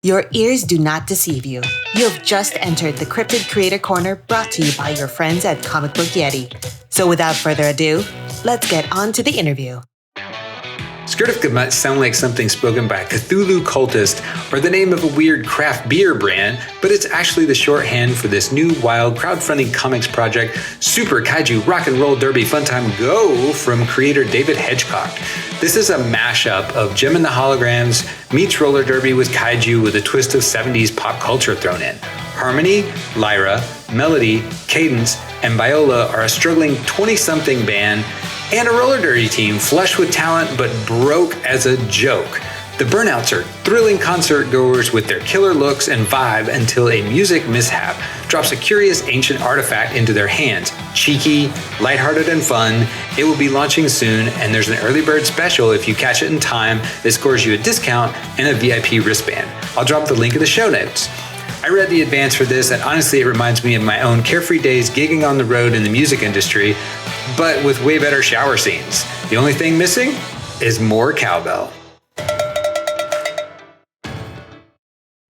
Your ears do not deceive you. You have just entered the Cryptid Creator Corner, brought to you by your friends at Comic Book Yeti. So without further ado, let's get on to the interview. Skriptka might sound like something spoken by a Cthulhu cultist or the name of a weird craft beer brand, but it's actually the shorthand for this new, wild, crowdfunding comics project, Super Kaiju Rock and Roll Derby Funtime Go, from creator David Hedgecock. This is a mashup of Jem and the Holograms meets roller derby with kaiju with a twist of 70s pop culture thrown in. Harmony, Lyra, Melody, Cadence, and Viola are a struggling 20-something band and a roller derby team flush with talent but broke as a joke. The Burnouts are thrilling concert goers with their killer looks and vibe until a music mishap drops a curious ancient artifact into their hands. Cheeky, lighthearted, and fun, it will be launching soon, and there's an early bird special if you catch it in time that scores you a discount and a VIP wristband. I'll drop the link in the show notes. I read the advance for this, and honestly it reminds me of my own carefree days gigging on the road in the music industry, but with way better shower scenes. The only thing missing is more cowbell.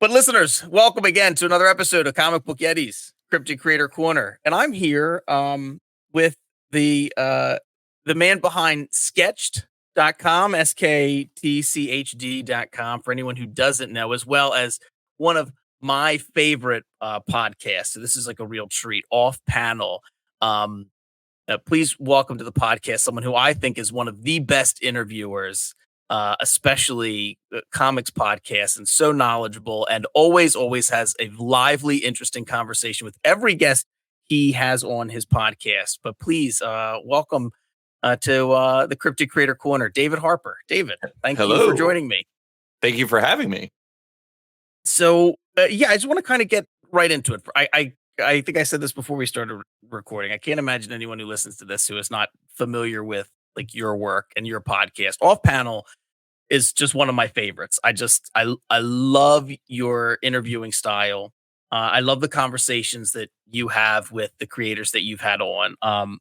But listeners, welcome again to another episode of Comic Book Yeti's Cryptid Creator Corner. And I'm here with the man behind Sketched.com, SKTCHD.com, for anyone who doesn't know, as well as one of my favorite podcasts. So this is like a real treat, Off Panel. Please welcome to the podcast someone who I think is one of the best interviewers, especially comics podcasts, and so knowledgeable, and always has a lively, interesting conversation with every guest he has on his podcast. But please welcome to the Cryptid Creator Corner, David Harper. David, thank you for joining me. Thank you for having me. So, I just want to kind of get right into it. I think I said this before we started recording. I can't imagine anyone who listens to this who is not familiar with like your work and your podcast. Off Panel is just one of my favorites. I love your interviewing style. I love the conversations that you have with the creators that you've had on.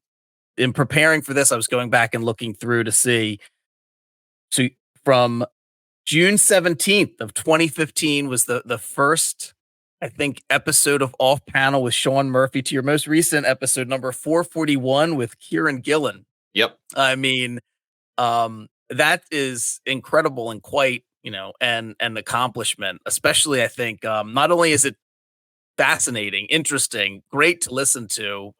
In preparing for this, I was going back and looking through to see. So from June 17th of 2015 was the first, I think, episode of Off Panel with Sean Murphy, to your most recent episode, number 441 with Kieran Gillen. Yep. I mean, that is incredible and quite, an accomplishment, especially I think, not only is it fascinating, interesting, great to listen to,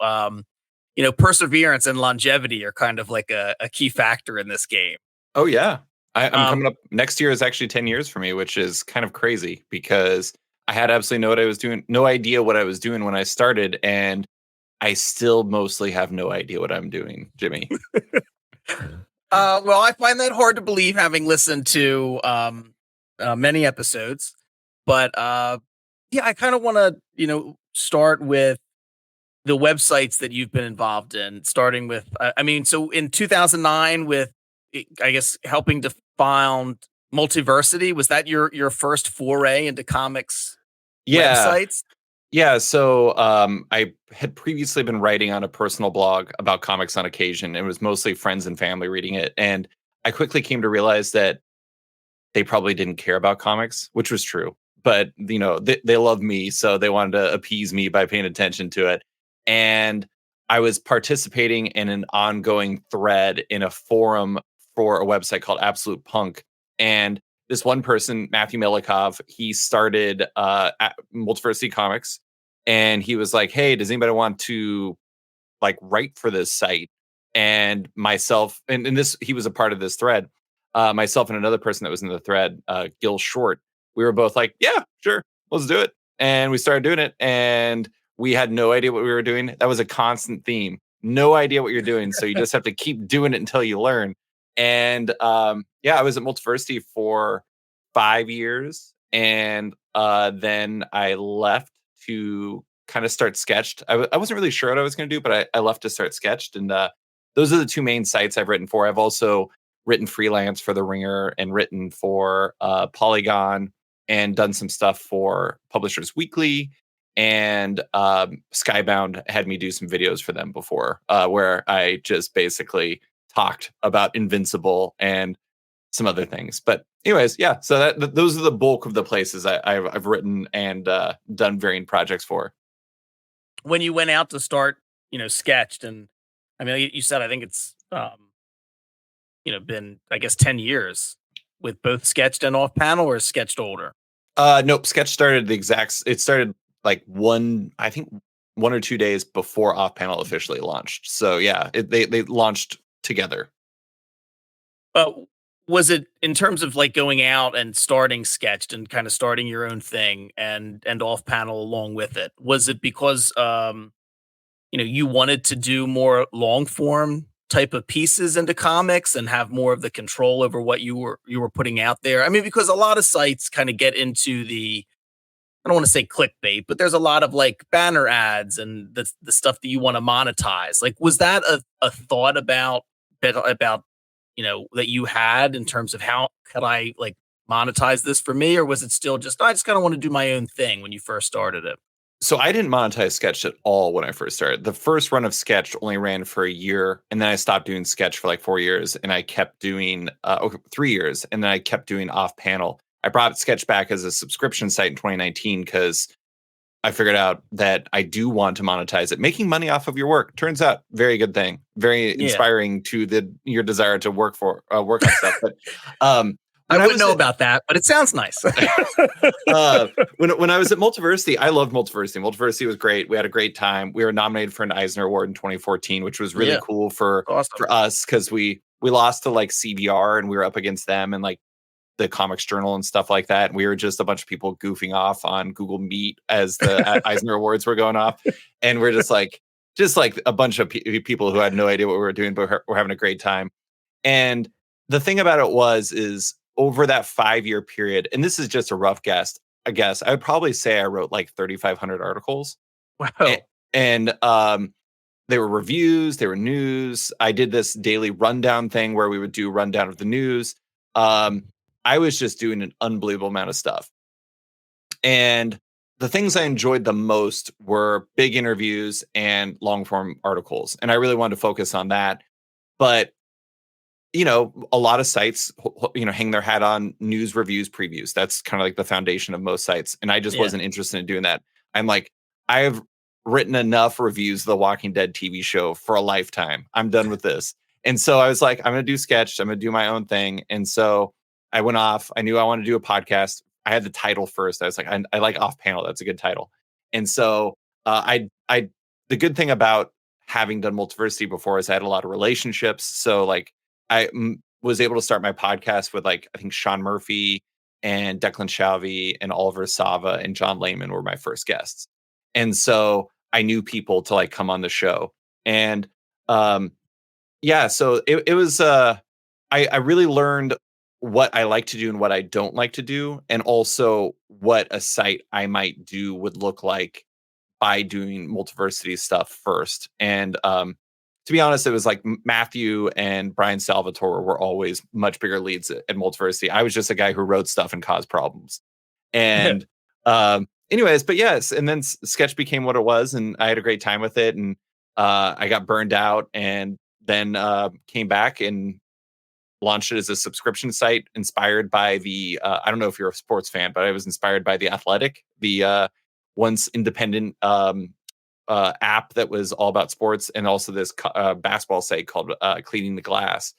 perseverance and longevity are kind of like a key factor in this game. Oh yeah. I'm coming up, next year is actually 10 years for me, which is kind of crazy because I had absolutely no idea what I was doing when I started, and I still mostly have no idea what I'm doing, Jimmy. Well, I find that hard to believe, having listened to many episodes, but I kind of want to, start with the websites that you've been involved in, starting with, so in 2009 with, I guess, helping to found Multiversity. Was that your first foray into comics websites? Yeah, so I had previously been writing on a personal blog about comics on occasion. It was mostly friends and family reading it. And I quickly came to realize that they probably didn't care about comics, which was true. But, they love me, so they wanted to appease me by paying attention to it. And I was participating in an ongoing thread in a forum for a website called Absolute Punk. And this one person, Matthew Milikov, he started at Multiversity Comics, and he was like, "Hey, does anybody want to write for this site?" And myself, and this, he was a part of this thread. Myself and another person that was in the thread, Gil Short, we were both like, "Yeah, sure, let's do it." And we started doing it, and we had no idea what we were doing. That was a constant theme. No idea what you're doing, so you just have to keep doing it until you learn. And I was at Multiversity for 5 years, and then I left to kind of start Sketched. I wasn't really sure what I was going to do, but I left to start Sketched, and those are the two main sites I've written for. I've also written freelance for The Ringer and written for Polygon and done some stuff for Publishers Weekly, and Skybound had me do some videos for them before, where I just basically talked about Invincible and some other things. But anyways, yeah. So those are the bulk of the places I've written and done varying projects for. When you went out to start, Sketched, and I mean, you said I think it's been, I guess, 10 years with both Sketched and Off Panel, or is Sketched older? Nope. Sketch started it started like I think 1 or 2 days before Off Panel officially launched. So yeah, they launched together. Was it in terms of like going out and starting Sketched and kind of starting your own thing and Off Panel along with it? Was it because you wanted to do more long form type of pieces into comics and have more of the control over what you were putting out there? I mean, because a lot of sites kind of get into I don't want to say clickbait, but there's a lot of like banner ads and the stuff that you want to monetize. Like, was that a thought about that you had in terms of how could I like monetize this for me, or was it still just I just kind of want to do my own thing when you first started it? So I didn't monetize Sketch at all when I first started. The first run of Sketch only ran for a year, and then I stopped doing Sketch for like 4 years, and I kept doing 3 years, and then I kept doing Off Panel. I brought Sketch back as a subscription site in 2019 because I figured out that I do want to monetize it. Making money off of your work turns out very good thing, very inspiring to your desire to work on stuff. But I wouldn't know about that, but it sounds nice. When I was at Multiversity, I loved Multiversity. Multiversity was great. We had a great time. We were nominated for an Eisner Award in 2014, which was really cool for us because we lost to like CBR and we were up against them and like the Comics Journal and stuff like that. And we were just a bunch of people goofing off on Google Meet as the Eisner Awards were going off. And we're just like a bunch of people who had no idea what we were doing, but we're having a great time. And the thing about it is over that 5-year period, and this is just a rough guess, I would probably say I wrote like 3,500 articles. Wow. And they were reviews, they were news. I did this daily rundown thing where we would do rundown of the news. I was just doing an unbelievable amount of stuff. And the things I enjoyed the most were big interviews and long form articles. And I really wanted to focus on that. But, a lot of sites, hang their hat on news, reviews, previews. That's kind of like the foundation of most sites. And I just wasn't interested in doing that. I'm like, I've written enough reviews of the Walking Dead TV show for a lifetime. I'm done with this. And so I was like, I'm going to do Sketch. I'm going to do my own thing. And so I went off. I knew I wanted to do a podcast. I had the title first. I was like, I like Off Panel. That's a good title. And so the good thing about having done Multiversity before is I had a lot of relationships. So like I was able to start my podcast with like, I think Sean Murphy and Declan Shalvey and Oliver Sava and John Layman were my first guests. And so I knew people to like come on the show. And so it was, I really learned what I like to do and what I don't like to do, and also what a site I might do would look like by doing Multiversity stuff first. And to be honest, it was like Matthew and Brian Salvatore were always much bigger leads at Multiversity. I was just a guy who wrote stuff and caused problems. And anyways, but yes, and then Sketch became what it was, and I had a great time with it, and I got burned out, and then came back and launched it as a subscription site inspired by the I don't know if you're a sports fan, but I was inspired by The Athletic, the once independent app that was all about sports, and also this basketball site called Cleaning the Glass.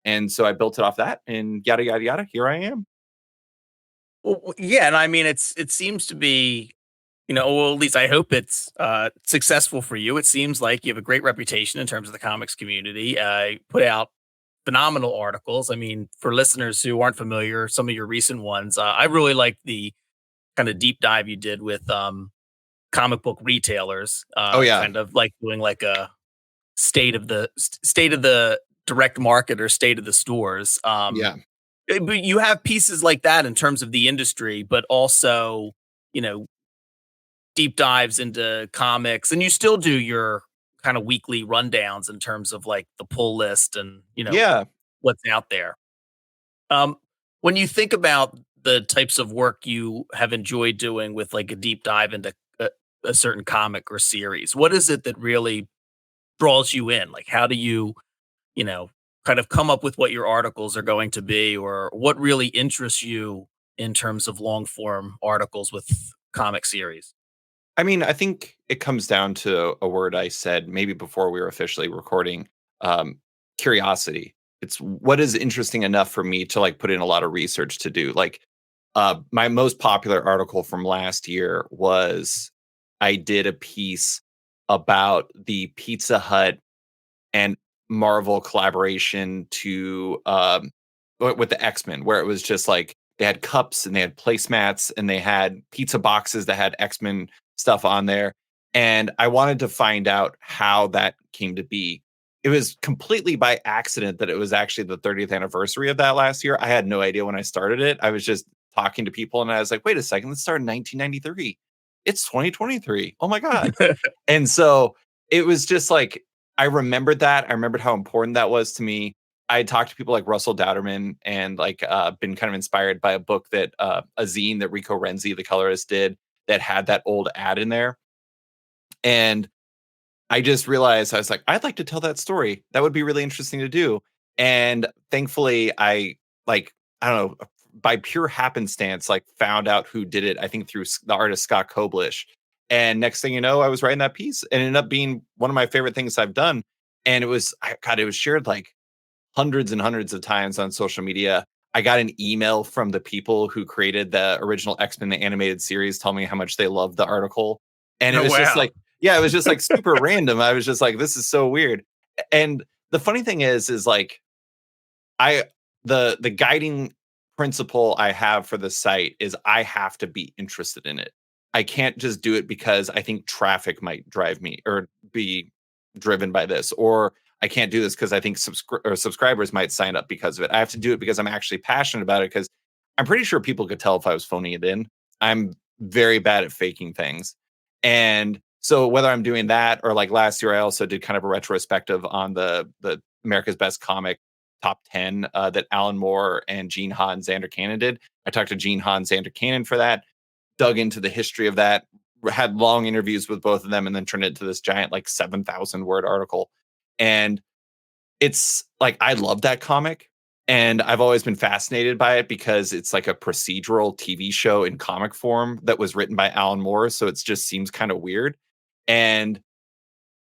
And so I built it off that, and yada yada yada, here I am. Well, yeah, and I mean it seems to be, well, at least I hope it's successful for you. It seems like you have a great reputation in terms of the comics community. Put out phenomenal articles. I mean, for listeners who aren't familiar, some of your recent ones, I really like the kind of deep dive you did with comic book retailers. Kind of like doing like a state of the direct market or state of the stores. But you have pieces like that in terms of the industry, but also, deep dives into comics, and you still do your kind of weekly rundowns in terms of like the pull list and what's out there. When you think about the types of work you have enjoyed doing with like a deep dive into a certain comic or series, what is it that really draws you in? Like, how do you kind of come up with what your articles are going to be, or what really interests you in terms of long form articles with comic series? I mean, I think it comes down to a word I said maybe before we were officially recording, um, curiosity. It's what is interesting enough for me to like put in a lot of research to do. Like my most popular article from last year was I did a piece about the Pizza Hut and Marvel collaboration to with the X-Men, where it was just like they had cups and they had placemats and they had pizza boxes that had X-Men stuff on there. And I wanted to find out how that came to be. It was completely by accident that it was actually the 30th anniversary of that last year. I had no idea when I started it. I was just talking to people and I was like, wait a second, let's start in 1993. It's 2023. Oh my God. And so it was just like, I remembered that. I remembered how important that was to me. I had talked to people like Russell Dowderman and like been kind of inspired by a book that a zine that Rico Renzi, the colorist, did that had that old ad in there. And I just realized I was like, I'd like to tell that story. That would be really interesting to do. And thankfully, I don't know, by pure happenstance, like found out who did it, I think through the artist Scott Koblish. And next thing you know, I was writing that piece and it ended up being one of my favorite things I've done. And it was shared like hundreds and hundreds of times on social media. I got an email from the people who created the original X-Men, the animated series, telling me how much they loved the article. And it was just like, yeah, it was just like super random. I was just like, this is so weird. And the funny thing is like, the guiding principle I have for the site is I have to be interested in it. I can't just do it because I think traffic might drive me or be driven by this, or I can't do this because I think subscribers might sign up because of it. I have to do it because I'm actually passionate about it, because I'm pretty sure people could tell if I was phoning it in. I'm very bad at faking things. And so whether I'm doing that or like last year, I also did kind of a retrospective on the America's Best Comic top 10 that Alan Moore and Gene Ha and Xander Cannon did. I talked to Gene Ha and Xander Cannon for that, dug into the history of that, had long interviews with both of them, and then turned it into this giant like 7,000 word article. And it's like, I love that comic. And I've always been fascinated by it because it's like a procedural TV show in comic form that was written by Alan Moore. So it just seems kind of weird. And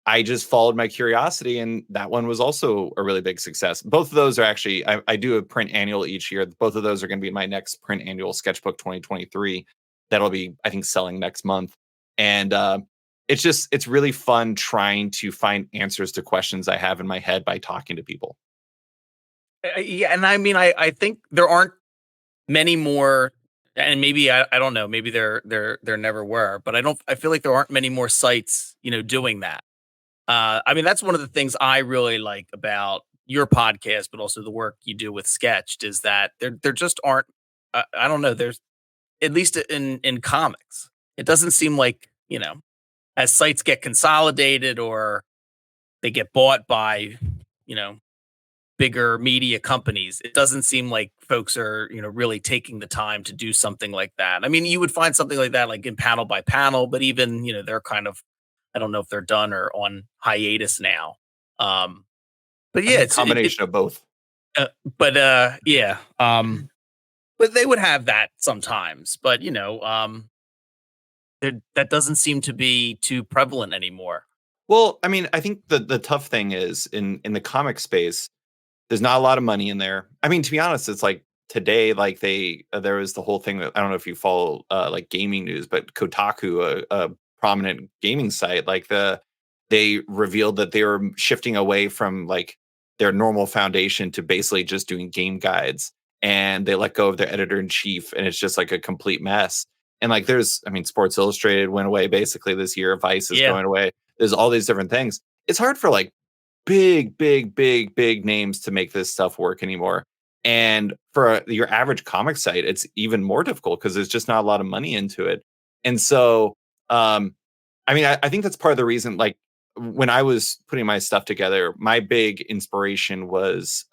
I just followed my curiosity, and that one was also a really big success. Both of those are actually, I do a print annual each year. Both of those are going to be my next print annual, Sketchbook 2023. That'll be, I think, selling next month. And it's really fun trying to find answers to questions I have in my head by talking to people. Yeah, and I mean, I think there aren't many more, and maybe I don't know, maybe there never were, but I feel like there aren't many more sites, doing that. I mean, that's one of the things I really like about your podcast, but also the work you do with Sketched, is that there just aren't. I don't know. There's, at least in comics, it doesn't seem like, as sites get consolidated or they get bought by, bigger media companies, it doesn't seem like folks are, really taking the time to do something like that. I mean, you would find something like that like in Panel by Panel, but even, they're kind of, I don't know if they're done or on hiatus now. But yeah, it's a combination of both. Yeah. But they would have that sometimes, but that doesn't seem to be too prevalent anymore. Well, I mean, I think the tough thing is in the comic space, there's not a lot of money in there. I mean, to be honest, it's like today, like there was the whole thing that, I don't know if you follow like gaming news, but Kotaku, a prominent gaming site, like they revealed that they were shifting away from like their normal foundation to basically just doing game guides, and they let go of their editor in chief, and it's just like a complete mess. And like Sports Illustrated went away basically this year. Vice is going away. There's all these different things. It's hard for like big names to make this stuff work anymore. And for your average comic site, it's even more difficult because there's just not a lot of money into it. And so, I think that's part of the reason, like when I was putting my stuff together, my big inspiration was,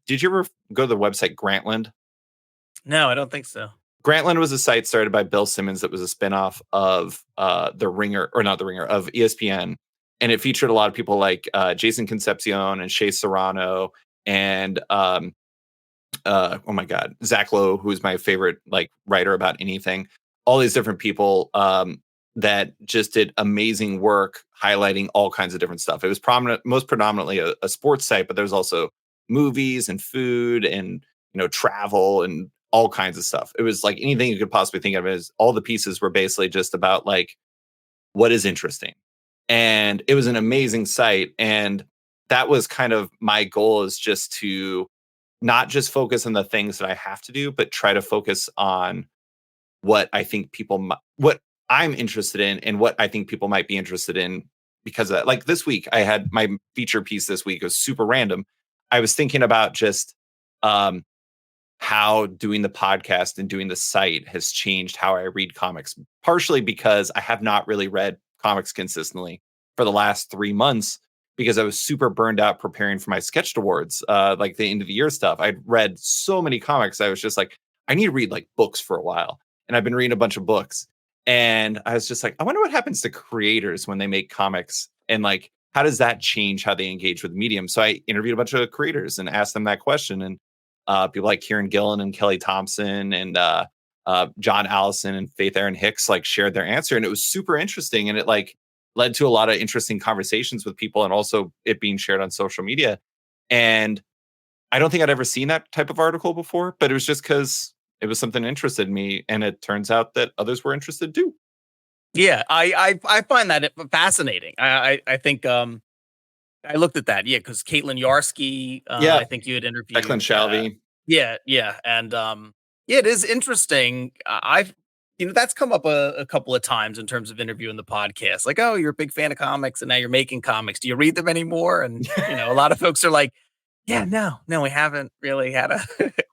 did you ever go to the website Grantland? No, I don't think so. Grantland was a site started by Bill Simmons that was a spinoff of The Ringer, or not The Ringer, of ESPN. And it featured a lot of people like Jason Concepcion and Shea Serrano and oh my God, Zach Lowe, who is my favorite like writer about anything. All these different people that just did amazing work highlighting all kinds of different stuff. It was most predominantly a sports site, but there's also movies and food and travel and all kinds of stuff. It was like anything you could possibly think of. As all the pieces were basically just about like what is interesting, and it was an amazing site. And that was kind of my goal, is just to not just focus on the things that I have to do, but try to focus on what I think what I'm interested in and what I think people might be interested in because of that. Like this week, I had my feature piece this week. It was super random. I was thinking about just how doing the podcast and doing the site has changed how I read comics, partially because I have not really read comics consistently for the last 3 months because I was super burned out preparing for my Sketched Awards, like the end of the year stuff. I'd read so many comics. I was just like, I need to read like books for a while. And I've been reading a bunch of books. And I was just like, I wonder what happens to creators when they make comics, and like, how does that change how they engage with the medium? So I interviewed a bunch of creators and asked them that question. And people like Kieran Gillen and Kelly Thompson and John Allison and Faith Erin Hicks like shared their answer. And it was super interesting. And it like led to a lot of interesting conversations with people, and also it being shared on social media. And I don't think I'd ever seen that type of article before, but it was just because it was something that interested me, and it turns out that others were interested too. Yeah, I find that fascinating. I think I looked at that, because Caitlin Yarsky, I think you had interviewed Declan Shalvey. Yeah, and it is interesting. I've that's come up a couple of times in terms of interviewing the podcast. Like, oh, you're a big fan of comics, and now you're making comics. Do you read them anymore? And a lot of folks are like, yeah, no, we haven't really had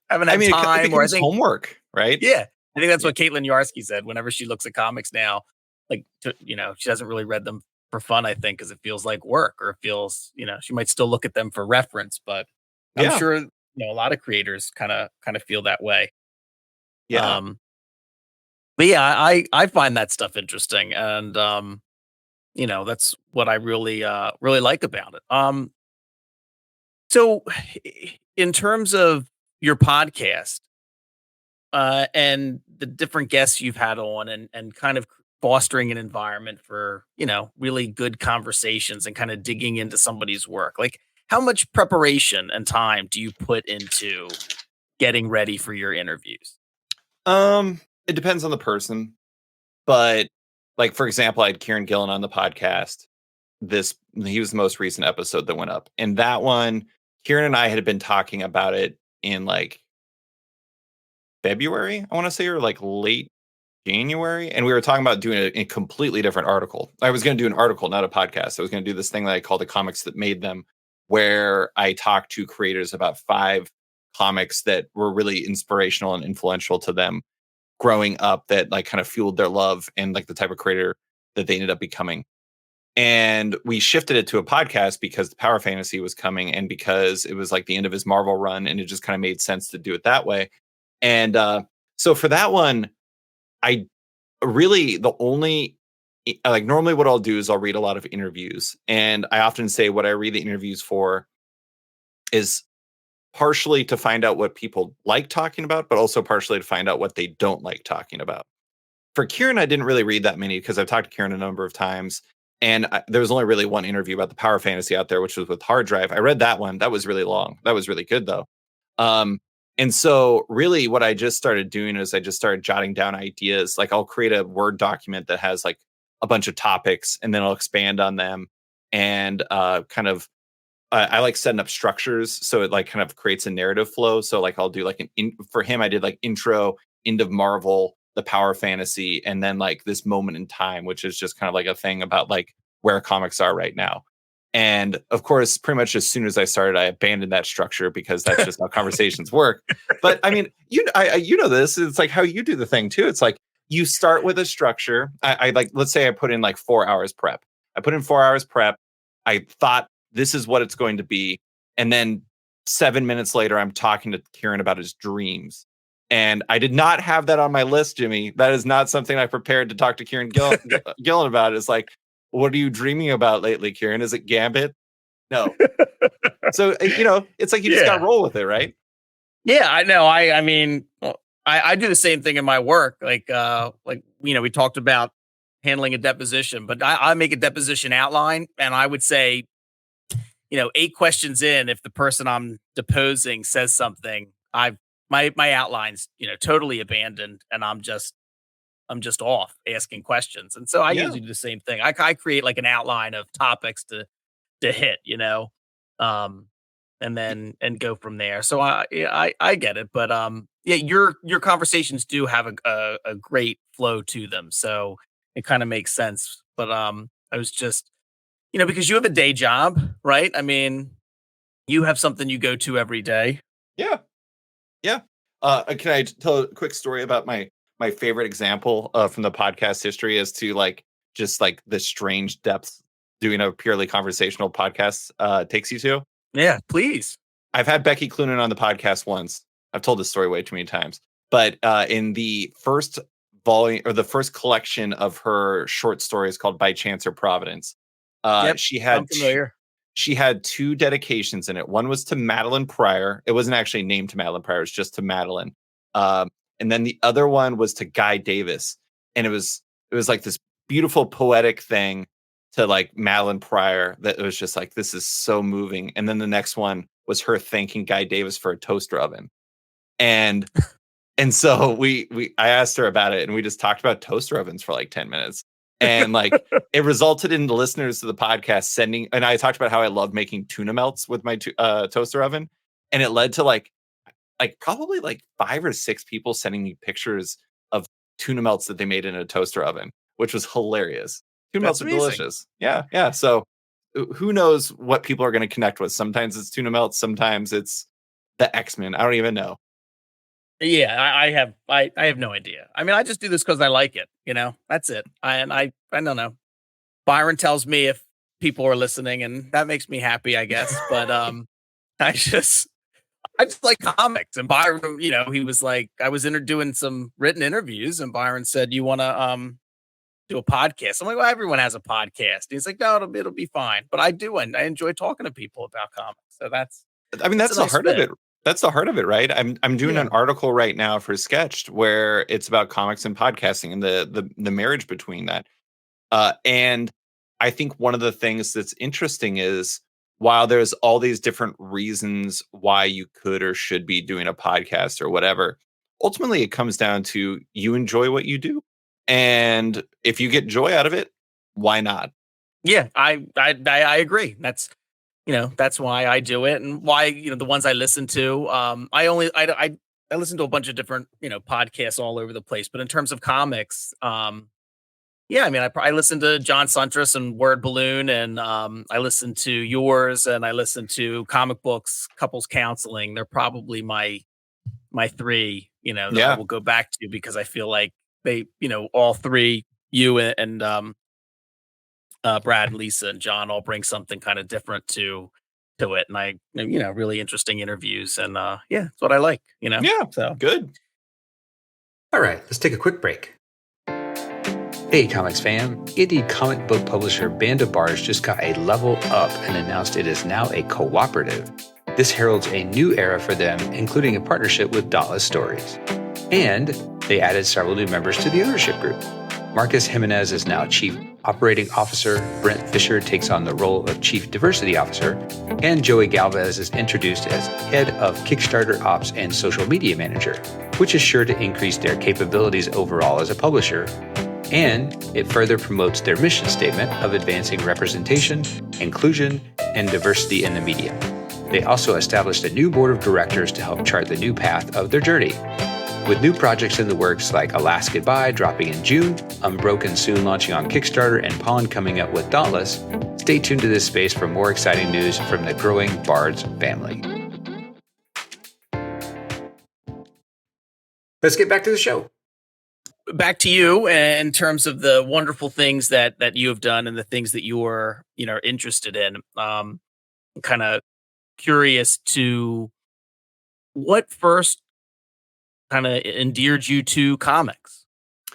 haven't had time, or I think homework, right? Yeah, I think that's what Caitlin Yarsky said. Whenever she looks at comics now, like she doesn't really read them for fun, I think, because it feels like work, or it feels, she might still look at them for reference, but I'm sure a lot of creators kind of feel that way. Yeah. But yeah, I find that stuff interesting, and that's what I really like about it. So in terms of your podcast, and the different guests you've had on, and kind of fostering an environment for, really good conversations and kind of digging into somebody's work, like how much preparation and time do you put into getting ready for your interviews? It depends on the person, but like, for example, I had Kieran Gillen on the podcast. He was the most recent episode that went up, and that one, Kieran and I had been talking about it in like February, I want to say, or like late January. And we were talking about doing a completely different article. I was going to do an article, not a podcast. I was going to do this thing that I call the Comics That Made Them, where I talked to creators about 5 comics that were really inspirational and influential to them growing up, that like kind of fueled their love and like the type of creator that they ended up becoming. And we shifted it to a podcast because the Power Fantasy was coming, and because it was like the end of his Marvel run, and it just kind of made sense to do it that way. And so for that one, I really, normally what I'll do is I'll read a lot of interviews. And I often say what I read the interviews for is partially to find out what people like talking about, but also partially to find out what they don't like talking about. For Kieran, I didn't really read that many because I've talked to Kieran a number of times. And there was only really one interview about the Power Fantasy out there, which was with Hard Drive. I read that one. That was really long. That was really good, though. And so really what I just started doing is I just started jotting down ideas. Like I'll create a Word document that has like a bunch of topics, and then I'll expand on them. And I like setting up structures so it like kind of creates a narrative flow. So like I'll do like for him, I did like intro, end of Marvel, the Power Fantasy, and then like this moment in time, which is just kind of like a thing about like where comics are right now. And of course, pretty much as soon as I started, I abandoned that structure because that's just how conversations work. But I mean, you know this, it's like how you do the thing too. It's like you start with a structure. I like, let's say I put in like 4 hours prep. I put in 4 hours prep. I thought this is what it's going to be. And then 7 minutes later, I'm talking to Kieran about his dreams. And I did not have that on my list, Jimmy. That is not something I prepared to talk to Kieran Gillen about. It's like, what are you dreaming about lately, Kieran? Is it Gambit? No. So, it's like you just got to roll with it, right? Yeah, I know. I mean, I do the same thing in my work. Like, we talked about handling a deposition, but I make a deposition outline, and I would say, 8 questions in, if the person I'm deposing says something, my outline's, totally abandoned, and I'm just off asking questions. And so I Yeah. usually do the same thing. I create like an outline of topics to hit, and go from there. So I get it, but yeah, your conversations do have a great flow to them, so it kind of makes sense. But I was just, because you have a day job, right? I mean, you have something you go to every day. Yeah. Yeah. Can I tell a quick story about my favorite example from the podcast history as to just the strange depths doing a purely conversational podcast takes you to? Yeah, please. I've had Becky Cloonan on the podcast once. I've told this story way too many times. But in the first volume or the first collection of her short stories called By Chance or Providence, Yep, she had I'm familiar. she had 2 dedications in it. One was to Madeline Pryor. It wasn't actually named to Madeline Pryor. It was just to Madeline. And then the other one was to Guy Davis. And it was like this beautiful poetic thing to Madeline Pryor that it was just like, this is so moving. And then the next one was her thanking Guy Davis for a toaster oven. And so I asked her about it, and we just talked about toaster ovens for 10 minutes. And it resulted in the listeners to the podcast sending, and I talked about how I love making tuna melts with my toaster oven. And it led to probably 5 or 6 people sending me pictures of tuna melts that they made in a toaster oven, which was hilarious. Tuna melts are delicious. Yeah. Yeah. So who knows what people are going to connect with? Sometimes it's tuna melts. Sometimes it's the X-Men. I don't even know. Yeah, I have no idea. I mean, I just do this because I like it. That's it. I don't know. Byron tells me if people are listening, and that makes me happy, I guess. But I just like comics. And Byron, he was like, I was doing some written interviews, and Byron said, "You want to do a podcast?" I'm like, "Well, everyone has a podcast." He's like, "No, it'll be fine." But I do, and I enjoy talking to people about comics. So that's the heart of it. That's the heart of it, right? I'm doing an article right now for Sketched where it's about comics and podcasting and the marriage between that. And I think one of the things that's interesting is while there's all these different reasons why you could or should be doing a podcast or whatever, ultimately it comes down to you enjoy what you do. And if you get joy out of it, why not? Yeah, I agree. That's why I do it, and why, the ones I listen to, I listen to a bunch of different, podcasts all over the place. But in terms of comics, yeah, I mean, I listen to John Suntress and Word Balloon, and I listen to yours, and I listen to Comic Books, Couples Counseling. They're probably my 3, that I will go back to, because I feel like they, all 3, you and Brad and Lisa and John, all bring something kind of different to it. And I, really interesting interviews, and yeah, that's what I like, Yeah. So good. All right, let's take a quick break. Hey, comics fam. Indie comic book publisher Band of Bars just got a level up and announced it is now a cooperative. This heralds a new era for them, including a partnership with Dauntless Stories. And they added several new members to the ownership group. Marcus Jimenez is now Chief Operating Officer, Brent Fisher takes on the role of Chief Diversity Officer, and Joey Galvez is introduced as Head of Kickstarter Ops and Social Media Manager, which is sure to increase their capabilities overall as a publisher. And it further promotes their mission statement of advancing representation, inclusion, and diversity in the medium. They also established a new board of directors to help chart the new path of their journey. With new projects in the works like Alas Goodbye dropping in June, Unbroken soon launching on Kickstarter, and Pawn coming up with Dauntless, stay tuned to this space for more exciting news from the growing Bards family. Let's get back to the show. Back to you in terms of the wonderful things that you have done and the things that you're, interested in. I'm kind of curious to what first kind of endeared you to comics.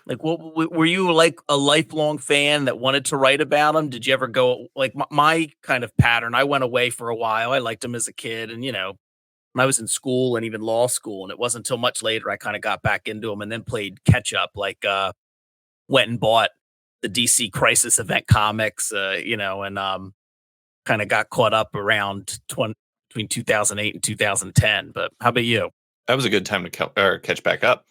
Like, were you like a lifelong fan that wanted to write about them? Did you ever go like my kind of pattern? I went away for a while. I liked them as a kid, and when I was in school and even law school, and it wasn't until much later I kind of got back into them and then played catch up. Like, went and bought the DC Crisis Event comics, and kind of got caught up around between 2008 and 2010. But how about you? That was a good time to catch back up.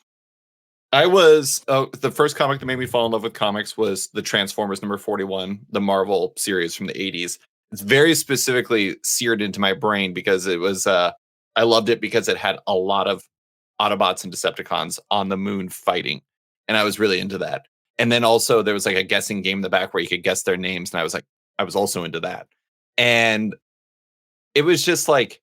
The first comic that made me fall in love with comics was the Transformers number 41, the Marvel series from the 80s. It's very specifically seared into my brain because it was, I loved it because it had a lot of Autobots and Decepticons on the moon fighting. And I was really into that. And then also there was like a guessing game in the back where you could guess their names. And I was also into that. And it was just like,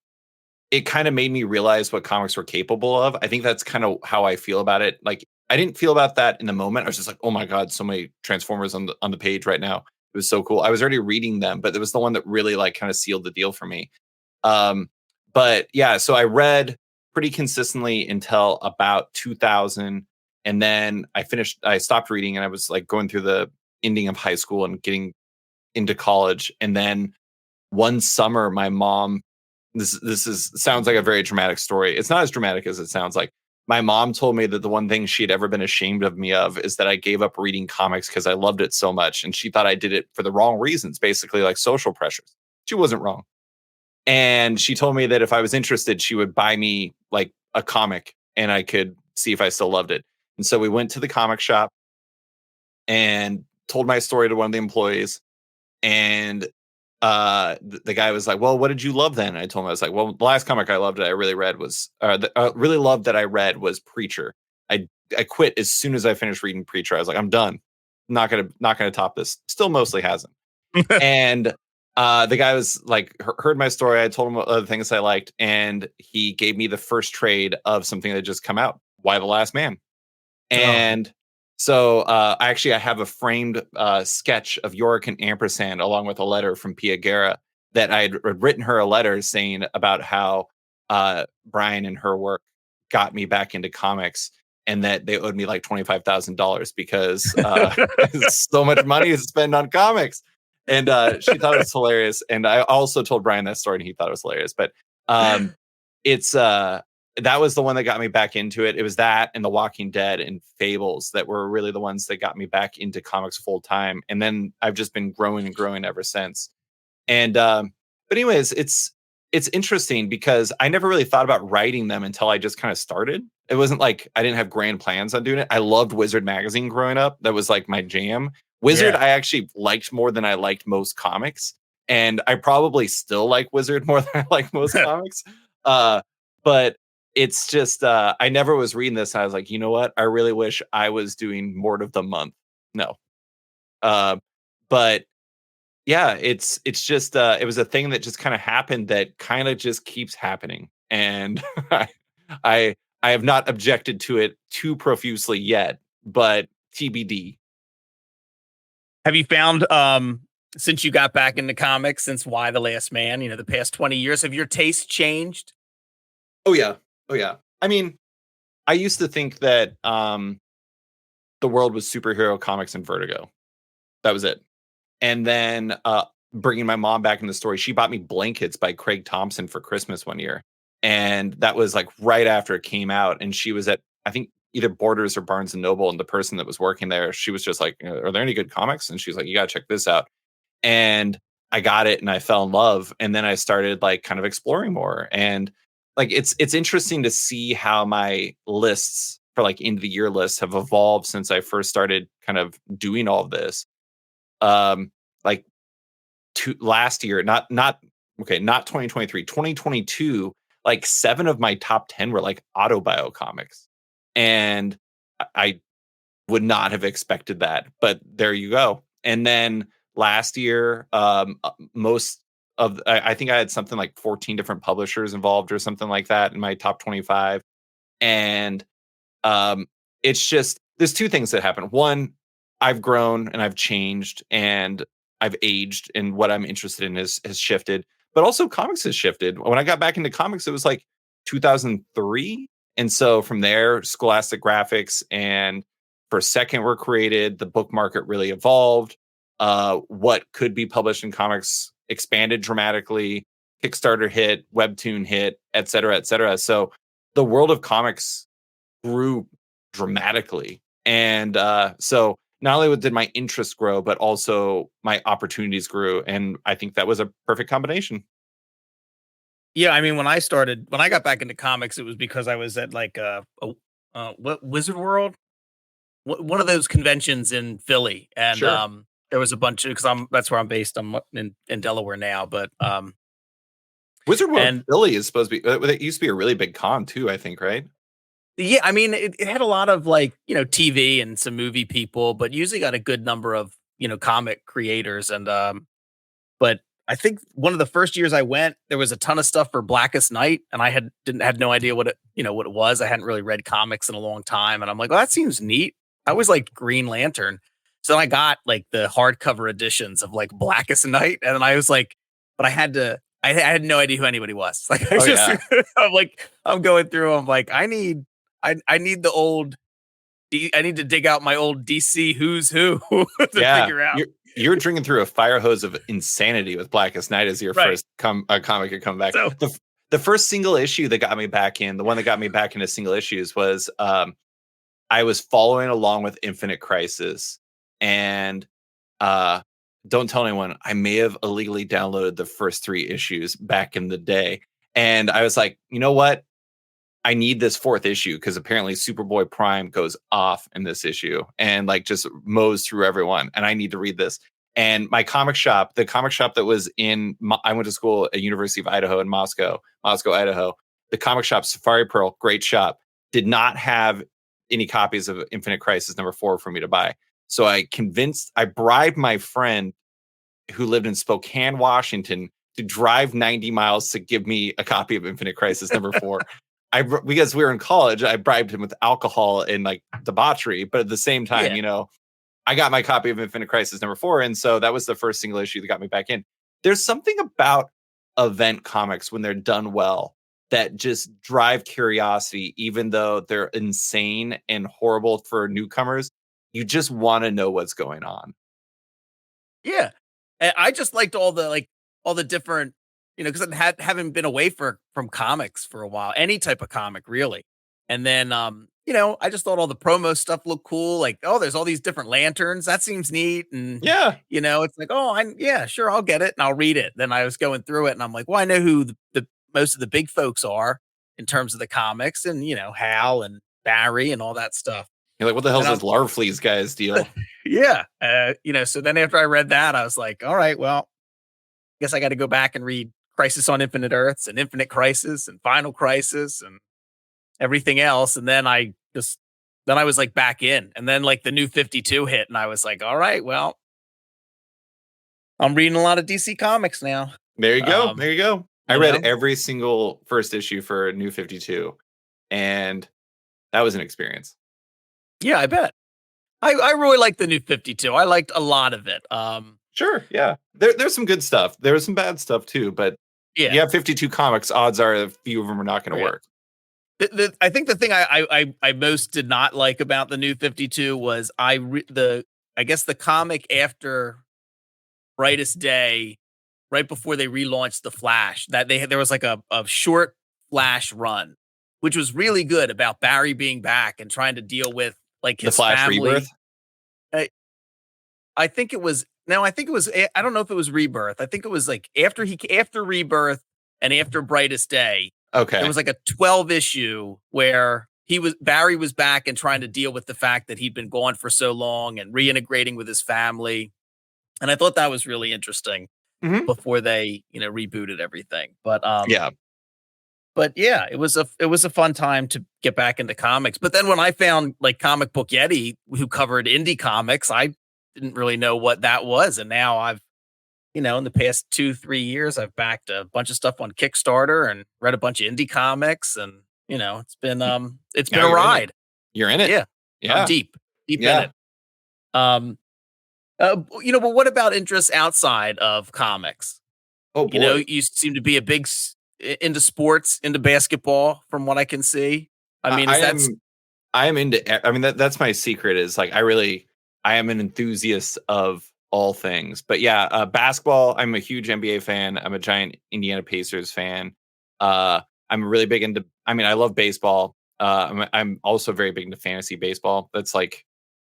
it kind of made me realize what comics were capable of. I think that's kind of how I feel about it. Like, I didn't feel about that in the moment. I was just like, oh my God, so many Transformers on the page right now. It was so cool. I was already reading them, but it was the one that really like kind of sealed the deal for me. But yeah, so I read pretty consistently until about 2000. And then I stopped reading, and I was like going through the ending of high school and getting into college. And then one summer, my mom, sounds like a very dramatic story. It's not as dramatic as it sounds like. My mom told me that the one thing she'd ever been ashamed of me of is that I gave up reading comics because I loved it so much. And she thought I did it for the wrong reasons, basically like social pressures. She wasn't wrong. And she told me that if I was interested, she would buy me like a comic and I could see if I still loved it. And so we went to the comic shop and told my story to one of the employees. And the guy was like, well, what did you love then? And I told him, I was like, well, the last comic I loved that I really read was, really loved that I read was Preacher. I quit as soon as I finished reading Preacher. I was like, I'm done. Not gonna top this. Still mostly hasn't. And the guy was like, heard my story. I told him what other things I liked, and he gave me the first trade of something that had just come out, Why the Last Man. And so I have a framed sketch of Yorick and Ampersand along with a letter from Pia Guerra that I had written her a letter saying about how Brian and her work got me back into comics, and that they owed me like $25,000 because so much money to spend on comics. And she thought it was hilarious. And I also told Brian that story, and he thought it was hilarious. But that was the one that got me back into it. It was that and The Walking Dead and Fables that were really the ones that got me back into comics full time. And then I've just been growing and growing ever since. And but anyways, it's interesting because I never really thought about writing them until I just kind of started. It wasn't like I didn't have grand plans on doing it. I loved Wizard magazine growing up. That was like my jam. Wizard, I actually liked more than I liked most comics. And I probably still like Wizard more than I like most comics. But it's just, I never was reading this. And I was like, you know what? I really wish I was doing Mort of the Month. No. But yeah, it's just, it was a thing that just kind of happened that kind of just keeps happening. And I have not objected to it too profusely yet, but TBD. Have you found, since you got back into comics, since Why the Last Man, the past 20 years, have your taste changed? Oh yeah. I mean, I used to think that the world was superhero comics and Vertigo. That was it. And then bringing my mom back in the story, she bought me Blankets by Craig Thompson for Christmas one year. And that was like right after it came out. And she was at, I think, either Borders or Barnes and Noble. And the person that was working there, she was just like, are there any good comics? And she's like, you got to check this out. And I got it and I fell in love. And then I started like kind of exploring more. And like, it's interesting to see how my lists for like end of the year lists have evolved since I first started kind of doing all of this. Last year, not 2023, 2022, like 7 of my top 10 were like autobio comics. And I would not have expected that, but there you go. And then last year, I think I had something like 14 different publishers involved or something like that in my top 25. And it's just, there's 2 things that happen. One, I've grown and I've changed and I've aged, and what I'm interested in has shifted, but also comics has shifted. When I got back into comics, it was like 2003. And so from there, Scholastic Graphics and per second were created. The book market really evolved. What could be published in comics expanded dramatically. Kickstarter hit, Webtoon hit, et cetera, et cetera. So the world of comics grew dramatically. And so not only did my interest grow, but also my opportunities grew. And I think that was a perfect combination. Yeah, I mean, when I got back into comics, it was because I was at like what Wizard World, one of those conventions in Philly, and Sure. there was a bunch of because that's where I'm based. I'm in Delaware now, but Wizard World and Philly is supposed to be. It used to be a really big con too, I think, right? yeah, I mean, it had a lot of like TV and some movie people, but usually got a good number of comic creators, and but I think one of the first years I went, there was a ton of stuff for Blackest Night, and I had no idea what it was. I hadn't really read comics in a long time, and I'm like, well, that seems neat. I always liked Green Lantern, so then I got like the hardcover editions of like Blackest Night, and then I was like, but I had no idea who anybody was. Like Yeah. I'm going through. I'm like, I need the old. I need to dig out my old DC Who's Who to figure out. You're drinking through a fire hose of insanity with Blackest Night as your first comic to come back. So, the first single issue that got me back in, the one that got me back into single issues was I was following along with Infinite Crisis, and don't tell anyone, I may have illegally downloaded the first 3 issues back in the day. And I was like, you know what? I need this 4th issue because apparently Superboy Prime goes off in this issue and like just mows through everyone. And I need to read this. And my comic shop, the comic shop that was I went to school at University of Idaho in Moscow, Idaho. The comic shop, Safari Pearl, great shop, did not have any copies of Infinite Crisis #4 for me to buy. So I bribed my friend who lived in Spokane, Washington, to drive 90 miles to give me a copy of Infinite Crisis #4. Because we were in college, I bribed him with alcohol and like debauchery, but at the same time, I got my copy of Infinite Crisis #4, and so that was the first single issue that got me back in. There's something about event comics when they're done well that just drive curiosity, even though they're insane and horrible for newcomers. You just want to know what's going on. Yeah, and I just liked all the different. Because I haven't been away from comics for a while, any type of comic really. And then, I just thought all the promo stuff looked cool. Like, oh, there's all these different lanterns. That seems neat. And yeah, it's like, oh, sure, I'll get it and I'll read it. Then I was going through it and I'm like, well, I know who the most of the big folks are in terms of the comics, and Hal and Barry and all that stuff. You're like, what the hell is this Larfleeze guy's deal? Yeah, so then after I read that, I was like, all right, well, I guess I got to go back and read Crisis on Infinite Earths and Infinite Crisis and Final Crisis and everything else. And then I was like back in, and then like the New 52 hit, and I was like, all right, well, I'm reading a lot of DC comics now. There you go. I read every single first issue for New 52, and that was an experience. Yeah, I bet. I really liked the New 52. I liked a lot of it. Sure, yeah. There's some good stuff. There was some bad stuff too, but you have 52 comics, odds are a few of them are not going to work. I think the thing I most did not like about the New 52 was I guess the comic after Brightest Day, right before they relaunched the Flash, that there was like a short Flash run, which was really good, about Barry being back and trying to deal with like his the Flash family. Rebirth. I think it was. No, I think it was. I don't know if it was Rebirth. I think it was like after Rebirth and after Brightest Day. Okay, it was like a 12 issue where Barry was back and trying to deal with the fact that he'd been gone for so long and reintegrating with his family, and I thought that was really interesting before they rebooted everything. But yeah, it was a fun time to get back into comics. But then when I found like Comic Book Yeti, who covered indie comics, I didn't really know what that was. And now I've, in the past 2-3 years, I've backed a bunch of stuff on Kickstarter and read a bunch of indie comics, and it's been a ride. You're in it. Yeah. I'm deep in it. But what about interests outside of comics? Oh, boy. You seem to be a big into sports, into basketball, from what I can see. I mean, I am into. I mean, that's my secret. Is like I am an enthusiast of all things. But yeah, basketball. I'm a huge NBA fan. I'm a giant Indiana Pacers fan. I'm really big into. I mean, I love baseball. I'm also very big into fantasy baseball. That's like,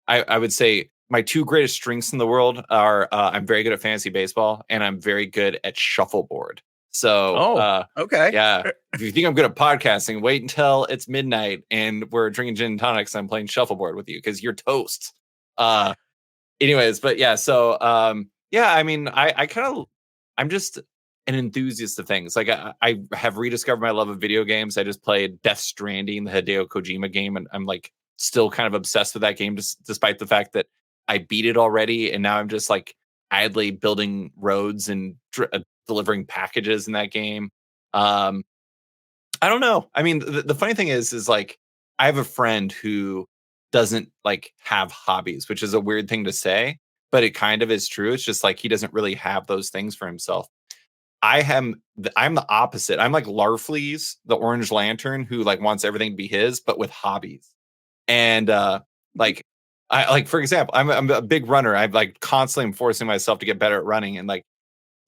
I would say my two greatest strengths in the world are I'm very good at fantasy baseball and I'm very good at shuffleboard. So, okay. yeah, if you think I'm good at podcasting, wait until it's midnight and we're drinking gin and tonics. And I'm playing shuffleboard with you because you're toast. Anyways, but yeah, so yeah, I mean, I'm just an enthusiast of things. Like I have rediscovered my love of video games. I just played Death Stranding, the Hideo Kojima game, and I'm like still kind of obsessed with that game, despite the fact that I beat it already, and now I'm just like idly building roads and delivering packages in that game. I don't know. I mean, the funny thing is like I have a friend who doesn't like have hobbies, which is a weird thing to say, but it kind of is true. It's just like he doesn't really have those things for himself. I'm the opposite. I'm like Larfleeze, the Orange Lantern, who like wants everything to be his, but with hobbies. And like I like for example, I'm a big runner. I'm like constantly forcing myself to get better at running. And like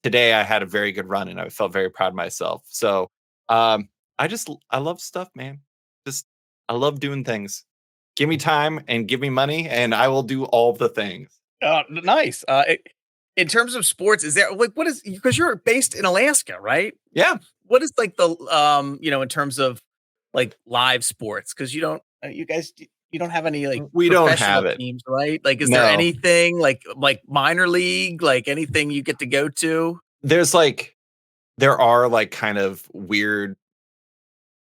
today I had a very good run and I felt very proud of myself. So I love stuff, man. Just I love doing things. Give me time and give me money, and I will do all the things. Nice. In terms of sports, is there like what is because you're based in Alaska, right? Yeah. What is like the in terms of like live sports? Because you guys you don't have any like we don't professional have it teams, right? Like, is No. there anything like minor league, like anything you get to go to? There are like kind of weird.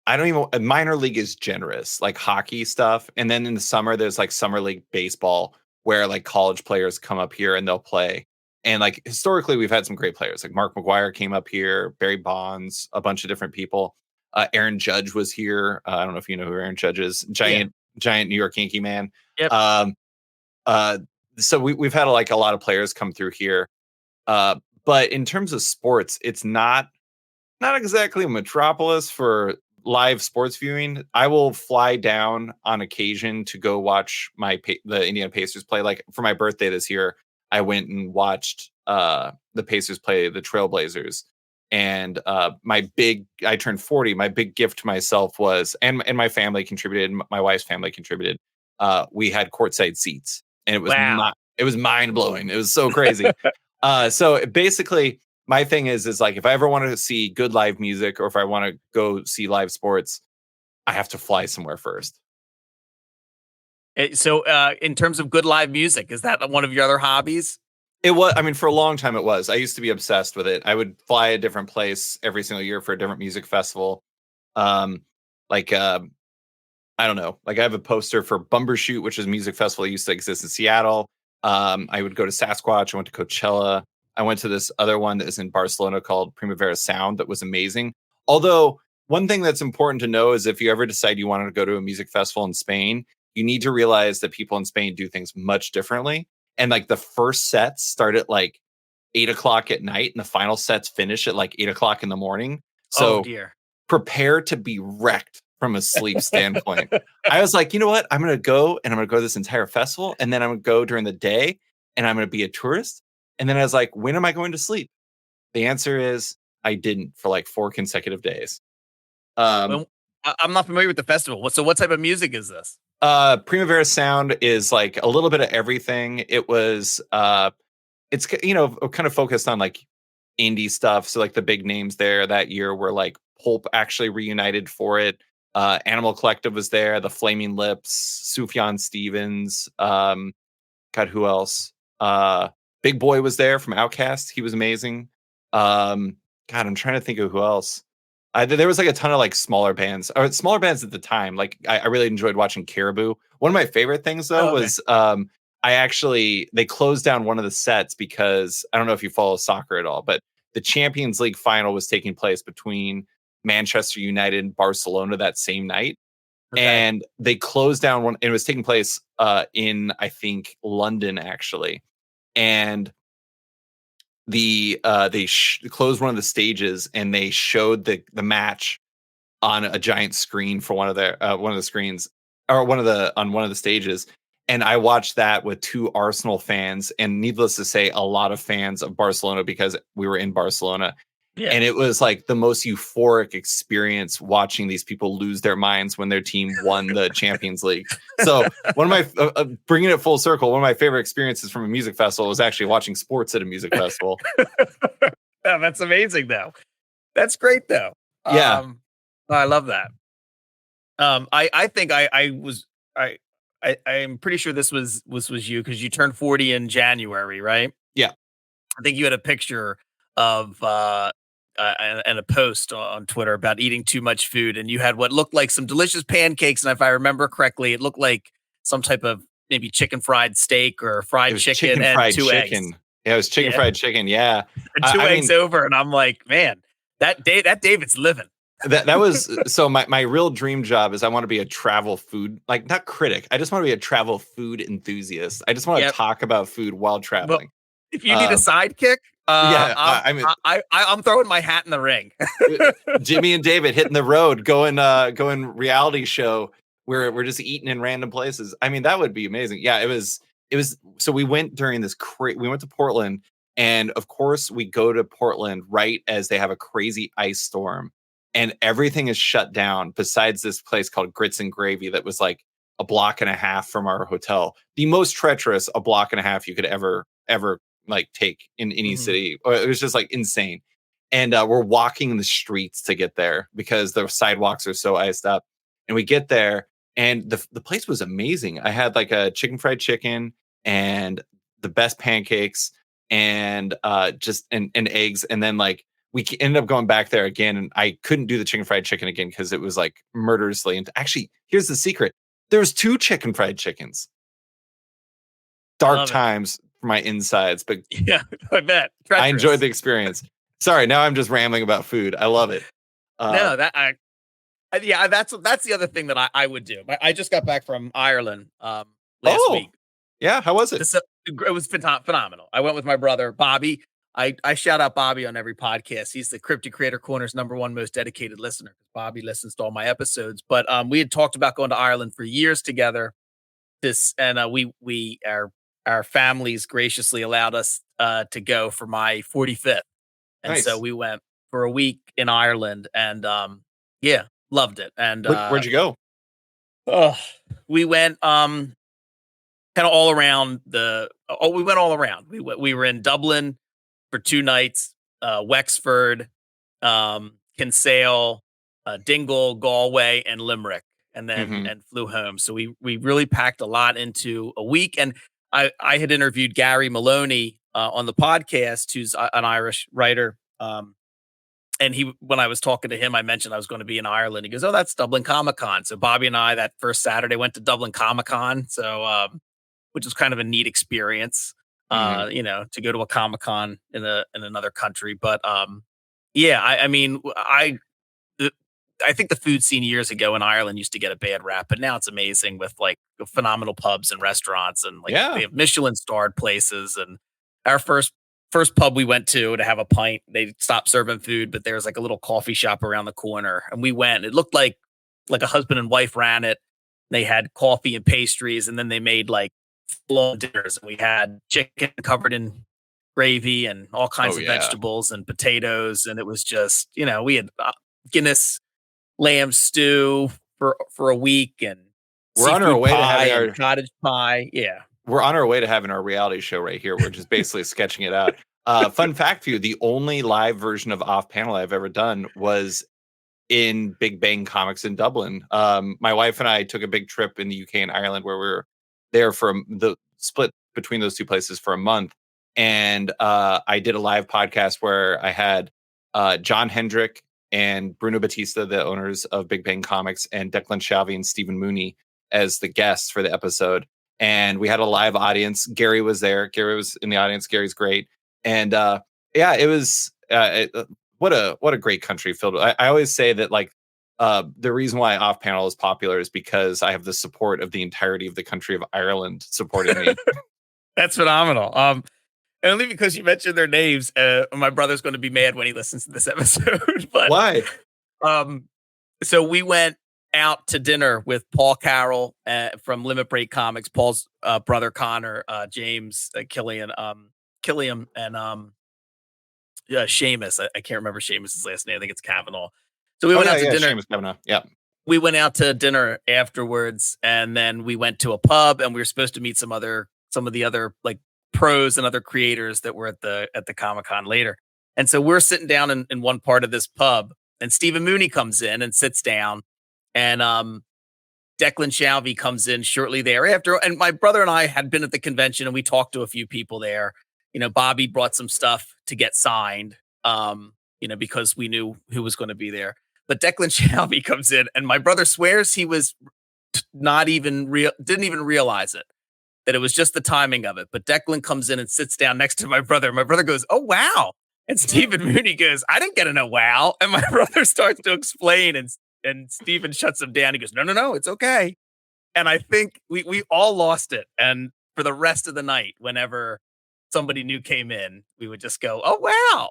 I don't even. A minor league is generous, like hockey stuff, and then in the summer there's like summer league baseball where like college players come up here and they'll play. And like historically, we've had some great players. Like Mark McGuire came up here, Barry Bonds, a bunch of different people. Aaron Judge was here. I don't know if you know who Aaron Judge is. Giant New York Yankee man. Yep. So we've had like a lot of players come through here. But in terms of sports, it's not exactly a metropolis for live sports viewing. I will fly down on occasion to go watch the Indiana Pacers play. Like for my birthday this year, I went and watched the Pacers play the Trailblazers. And I turned 40. My big gift to myself was, and my family contributed, my wife's family contributed. We had courtside seats, and it was it was mind blowing. It was so crazy. So basically, my thing is like if I ever want to see good live music or if I want to go see live sports, I have to fly somewhere first. So, in terms of good live music, is that one of your other hobbies? It was. I mean, for a long time, it was. I used to be obsessed with it. I would fly a different place every single year for a different music festival. I don't know. Like I have a poster for Bumbershoot, which is a music festival that used to exist in Seattle. I would go to Sasquatch. I went to Coachella. I went to this other one that is in Barcelona called Primavera Sound that was amazing. Although one thing that's important to know is if you ever decide you want to go to a music festival in Spain, you need to realize that people in Spain do things much differently. And like the first sets start at like 8:00 at night and the final sets finish at like 8:00 in the morning. So prepare to be wrecked from a sleep standpoint. I was like, you know what? I'm going to go this entire festival. And then I'm going to go during the day and I'm going to be a tourist. And then I was like, when am I going to sleep? The answer is I didn't for like 4 consecutive days. I'm not familiar with the festival. So what type of music is this? Primavera Sound is like a little bit of everything. It was, it's, kind of focused on like indie stuff. So like the big names there that year were like Pulp actually reunited for it. Animal Collective was there. The Flaming Lips, Sufjan Stevens. God, who else? Big Boy was there from Outkast. He was amazing. God, I'm trying to think of who else. There was like a ton of like smaller bands at the time. Like I really enjoyed watching Caribou. One of my favorite things though was they closed down one of the sets because I don't know if you follow soccer at all, but the Champions League final was taking place between Manchester United and Barcelona that same night. Okay. And they closed down one. It was taking place in, I think, London actually. And they closed one of the stages and they showed the match on a giant screen for one of the screens. or on one of the stages. And I watched that with 2 Arsenal fans, and needless to say, a lot of fans of Barcelona because we were in Barcelona. Yeah. And it was like the most euphoric experience watching these people lose their minds when their team won the Champions League. So one of my, bringing it full circle, one of my favorite experiences from a music festival was actually watching sports at a music festival. Yeah, that's amazing, though. That's great, though. Yeah. I love that. I think I'm pretty sure this was you because you turned 40 in January, right? Yeah. I think you had a picture of and a post on Twitter about eating too much food, and you had what looked like some delicious pancakes, and if I remember correctly, it looked like some type of maybe chicken fried steak or fried chicken and 2 eggs. Yeah, it was chicken fried chicken. Yeah, and 2 eggs over, and I'm like, man, that David's living. That was so my real dream job is I want to be a travel food, like not critic. I just want to be a travel food enthusiast. I just want to talk about food while traveling. Well, if you need a sidekick, I'm throwing my hat in the ring. Jimmy and David hitting the road, going reality show where we're just eating in random places. I mean, that would be amazing. Yeah, it was. So we went during this. We went to Portland, and of course we go to Portland right as they have a crazy ice storm. And everything is shut down besides this place called Grits and Gravy that was like a block and a half from our hotel. The most treacherous a block and a half you could ever like take in any city. It was just like insane. And we're walking the streets to get there because the sidewalks are so iced up. And we get there and the place was amazing. I had like a chicken fried chicken and the best pancakes and just and eggs. And then like we ended up going back there again, and I couldn't do the chicken fried chicken again because it was like murderously. And actually, here's the secret: there's 2 chicken fried chickens. Dark times for my insides, but yeah, I bet. I enjoyed the experience. Sorry, now I'm just rambling about food. I love it. No, that's the other thing that I would do. I just got back from Ireland last week. Yeah, how was it? It was phenomenal. I went with my brother Bobby. I shout out Bobby on every podcast. He's the Cryptid Creator Corner's #1 most dedicated listener. Bobby listens to all my episodes. But we had talked about going to Ireland for years together. Our families graciously allowed us to go for my 45th, and so we went for a week in Ireland, and loved it. And where'd you go? We went kind of all around we went all around. We were in Dublin for 2 nights, Wexford, Kinsale, Dingle, Galway, and Limerick, and then and flew home. So we really packed a lot into a week. And I had interviewed Gary Maloney on the podcast, who's an Irish writer. And when I was talking to him, I mentioned I was going to be in Ireland. He goes, "Oh, that's Dublin Comic Con." So Bobby and I that first Saturday went to Dublin Comic Con. So which was kind of a neat experience. To go to a Comic-Con in another country. But I think the food scene years ago in Ireland used to get a bad rap, but now it's amazing with like phenomenal pubs and restaurants, and like they have Michelin starred places. And our first pub we went to have a pint, they stopped serving food, but there's like a little coffee shop around the corner, and we went. It looked like a husband and wife ran it. They had coffee and pastries, and then they made like full dinners. We had chicken covered in gravy and all kinds of vegetables and potatoes, and it was just we had Guinness lamb stew for a week, and we're on our way to having our cottage pie. Yeah, we're on our way to having our reality show right here. We're just basically sketching it out. Fun fact for you: the only live version of Off Panel I've ever done was in Big Bang Comics in Dublin. My wife and I took a big trip in the UK and Ireland where we were there for the split between those 2 places for a month. And I did a live podcast where I had John Hendrick and Bruno Batista, the owners of Big Bang Comics, and Declan Shalvey and Stephen Mooney as the guests for the episode. And we had a live audience. Gary was there. Gary was in the audience. Gary's great. And it was what a great country filled with. I always say that like the reason why Off Panel is popular is because I have the support of the entirety of the country of Ireland supporting me. That's phenomenal. And only because you mentioned their names, my brother's going to be mad when he listens to this episode. But why? So we went out to dinner with Paul Carroll from Limit Break Comics, Paul's brother Connor, James Killian, Killiam, and Seamus. I can't remember Seamus's last name. I think it's Kavanaugh. So we went out to dinner. Seamus Kavanaugh. Yeah. We went out to dinner afterwards, and then we went to a pub, and we were supposed to meet some of the other like pros and other creators that were at the Comic-Con later. And so we're sitting down in one part of this pub, and Stephen Mooney comes in and sits down, and Declan Shalvey comes in shortly thereafter. And my brother and I had been at the convention, and we talked to a few people there. You know, Bobby brought some stuff to get signed, because we knew who was going to be there. But Declan Shalvey comes in, and my brother swears he was didn't even realize it, that it was just the timing of it. But Declan comes in and sits down next to my brother. My brother goes, "Oh, wow." And Stephen Mooney goes, "I didn't get a no wow." And my brother starts to explain, and Stephen shuts him down. He goes, No, it's okay. And I think we all lost it. And for the rest of the night, whenever somebody new came in, we would just go, "Oh, wow."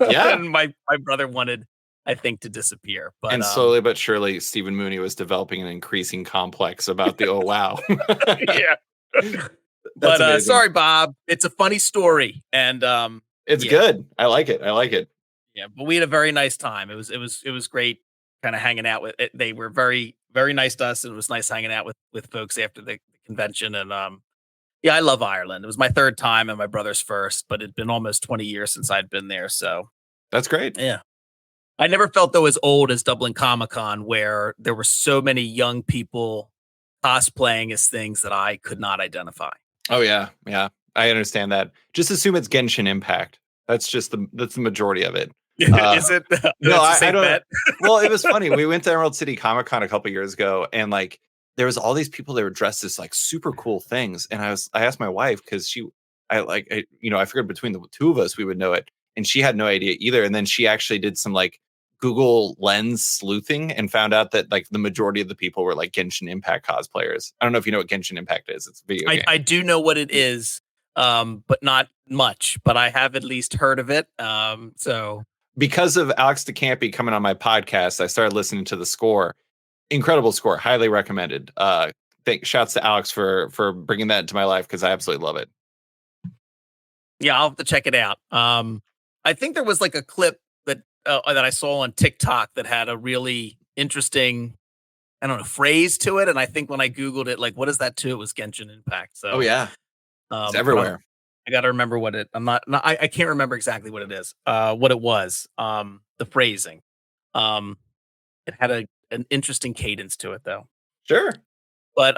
Yeah. And my brother wanted, I think, to disappear. But and slowly but surely, Stephen Mooney was developing an increasing complex about the oh wow. Yeah. But sorry, Bob. It's a funny story, and it's good. I like it. Yeah, but we had a very nice time. It was great, kind of hanging out with it. They were very, very nice to us, and it was nice hanging out with folks after the convention. And I love Ireland. It was my third time and my brother's first, but it'd been almost 20 years since I'd been there. So that's great. Yeah. I never felt though as old as Dublin Comic-Con, where there were so many young people cosplaying as things that I could not identify. Oh yeah. I understand that. Just assume it's Genshin Impact. That's the majority of it. Is it? No, I don't. Well, it was funny. We went to Emerald City Comic Con a couple years ago, and like there was all these people that were dressed as like super cool things. And I asked my wife, because I figured between the two of us we would know it, and she had no idea either. And then she actually did some like Google Lens sleuthing and found out that like the majority of the people were like Genshin Impact cosplayers. I don't know if you know what Genshin Impact is. It's a video game. I do know what it is, but not much. But I have at least heard of it. So because of Alex DeCampi coming on my podcast, I started listening to the score. Incredible score, highly recommended. Shouts to Alex for bringing that into my life, because I absolutely love it. Yeah, I'll have to check it out. I think there was like a clip that I saw on TikTok that had a really interesting, I don't know, phrase to it. And I think when I Googled it, like, what is that to? It was Genshin Impact. So, oh yeah, it's everywhere. I got to remember what it. I can't remember exactly what it is. What it was. The phrasing. It had an interesting cadence to it, though. Sure. But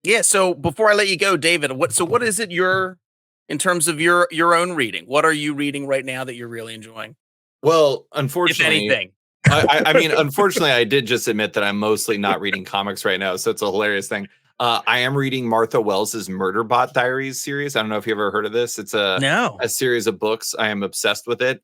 yeah. So before I let you go, David, what is it in terms of your own reading? What are you reading right now that you're really enjoying? Well, unfortunately, if anything. I mean, unfortunately, I did just admit that I'm mostly not reading comics right now, so it's a hilarious thing. I am reading Martha Wells's Murderbot Diaries series. I don't know if you ever heard of this. It's a series of books. I am obsessed with it.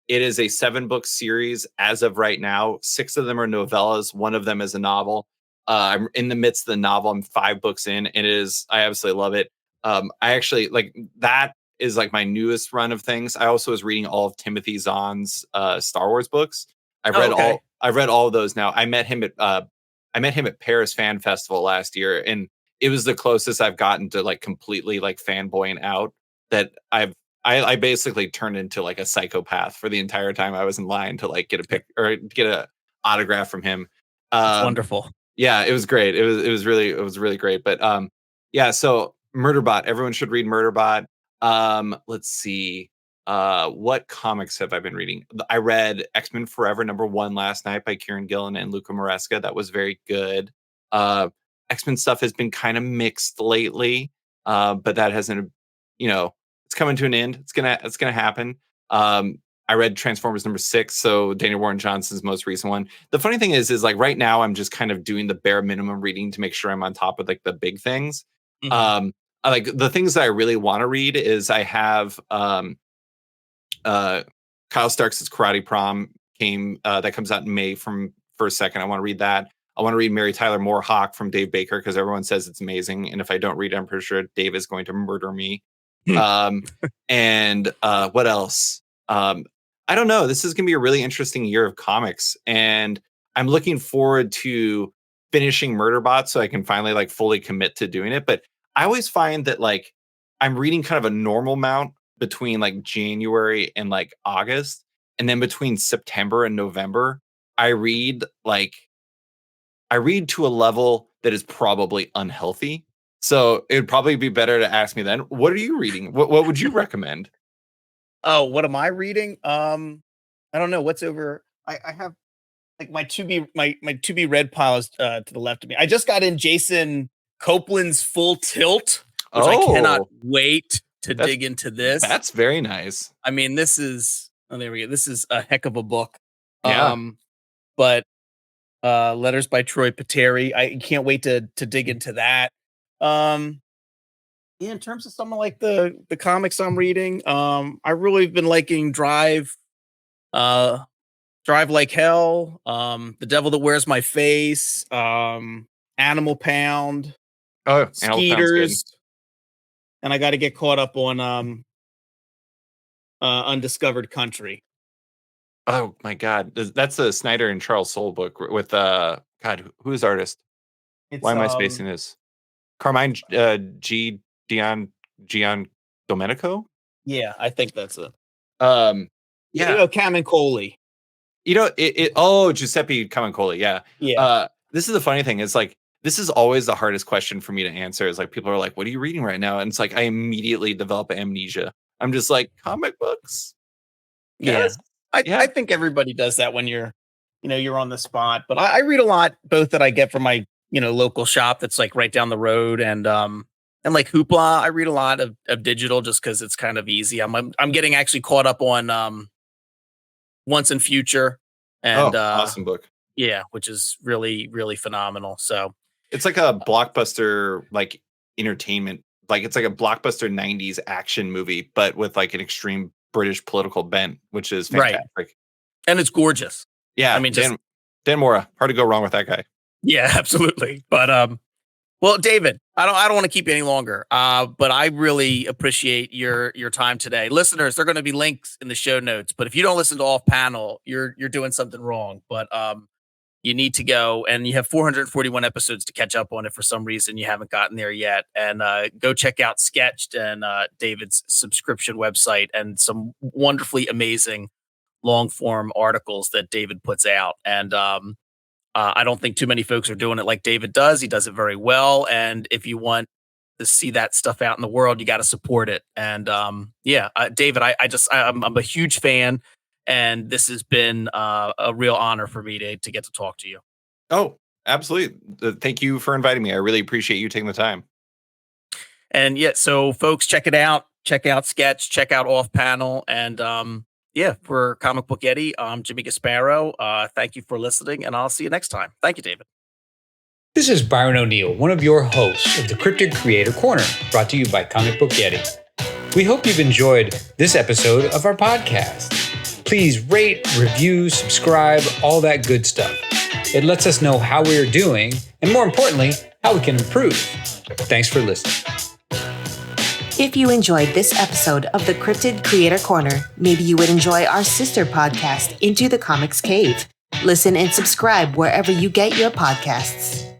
It is a 7-book series as of right now. 6 of them are novellas. 1 of them is a novel. I'm in the midst of the novel. I'm 5 books in, and I absolutely love it. I actually like that is like my newest run of things. I also was reading all of Timothy Zahn's Star Wars books. I've read all of those now. I met him at Paris Fan Festival last year, and it was the closest I've gotten to like completely like fanboying out. That I basically turned into like a psychopath for the entire time I was in line to like get a pic or get a autograph from him. Wonderful. Yeah, it was great. It was really great. But yeah, so Murderbot. Everyone should read Murderbot. Let's see. What comics have I been reading? I read X-Men Forever #1 last night by Kieran Gillen and Luca Maresca. That was very good. X-Men stuff has been kind of mixed lately, but that hasn't, it's coming to an end. It's gonna happen. I read Transformers #6, so Daniel Warren Johnson's most recent one. The funny thing is like right now I'm just kind of doing the bare minimum reading to make sure I'm on top of like the big things. Mm-hmm. Like the things that I really want to read is I have Kyle Starks' Karate Prom that comes out in May from First Second. I want to read that. I want to read Mary Tyler Moore Hawk from Dave Baker, because everyone says it's amazing, and if I don't read it, I'm pretty sure Dave is going to murder me. And what else? I don't know. This is going to be a really interesting year of comics, and I'm looking forward to finishing Murderbot so I can finally like fully commit to doing it. But I always find that like I'm reading kind of a normal amount between like January and like August. And then between September and November, I read to a level that is probably unhealthy. So it'd probably be better to ask me then, what are you reading? What would you recommend? Oh, what am I reading? I don't know. What's over? I have like my to be read pile is to the left of me. I just got in Jason Copeland's Full Tilt, which I cannot wait to dig into this. That's very nice. I mean, this is there we go. This is a heck of a book. Yeah. But Letters by Troy Pateri. I can't wait to dig into that. Yeah, in terms of some of like the comics I'm reading, I really have been liking Drive Like Hell, The Devil That Wears My Face, Animal Pound, Skeeters, and I got to get caught up on Undiscovered Country. Oh my God, that's the Snyder and Charles Soule book with God, who's artist? Why am I spacing this? Carmine Gian Domenico? Yeah, I think that's it. Yeah, Camincoli. Giuseppe Camincoli. Yeah. Yeah. This is the funny thing. It's like this is always the hardest question for me to answer. Is like people are like, "What are you reading right now?" And it's like I immediately develop amnesia. I'm just like comic books. Yes. I think everybody does that when you're on the spot. But I read a lot, both that I get from my local shop that's like right down the road, and like Hoopla. I read a lot of digital just because it's kind of easy. I'm getting actually caught up on Once and Future, and awesome book. Yeah, which is really, really phenomenal. So it's like a blockbuster like entertainment, like it's like a blockbuster 90s action movie, but with like an extreme British political bent, which is fantastic. Right. And it's gorgeous. Yeah, I mean, Dan Mora, hard to go wrong with that guy. Yeah, absolutely. But well, David, I don't want to keep you any longer. But I really appreciate your time today. Listeners, there are going to be links in the show notes, but if you don't listen to Off Panel, you're doing something wrong. But you need to go, and you have 441 episodes to catch up on if for some reason you haven't gotten there yet. And go check out Sketched and David's subscription website and some wonderfully amazing long form articles that David puts out. And I don't think too many folks are doing it like David does. He does it very well. And if you want to see that stuff out in the world, you got to support it. And David, I'm a huge fan. And this has been a real honor for me to get to talk to you. Oh, absolutely. Thank you for inviting me. I really appreciate you taking the time. And yeah, so folks, check it out. Check out Sketch, check out Off Panel. And for Comic Book Yeti, I'm Jimmy Gasparo. Thank you for listening, and I'll see you next time. Thank you, David. This is Byron O'Neill, one of your hosts of the Cryptid Creator Corner, brought to you by Comic Book Yeti. We hope you've enjoyed this episode of our podcast. Please rate, review, subscribe, all that good stuff. It lets us know how we are doing, and more importantly, how we can improve. Thanks for listening. If you enjoyed this episode of the Cryptid Creator Corner, maybe you would enjoy our sister podcast, Into the Comics Cave. Listen and subscribe wherever you get your podcasts.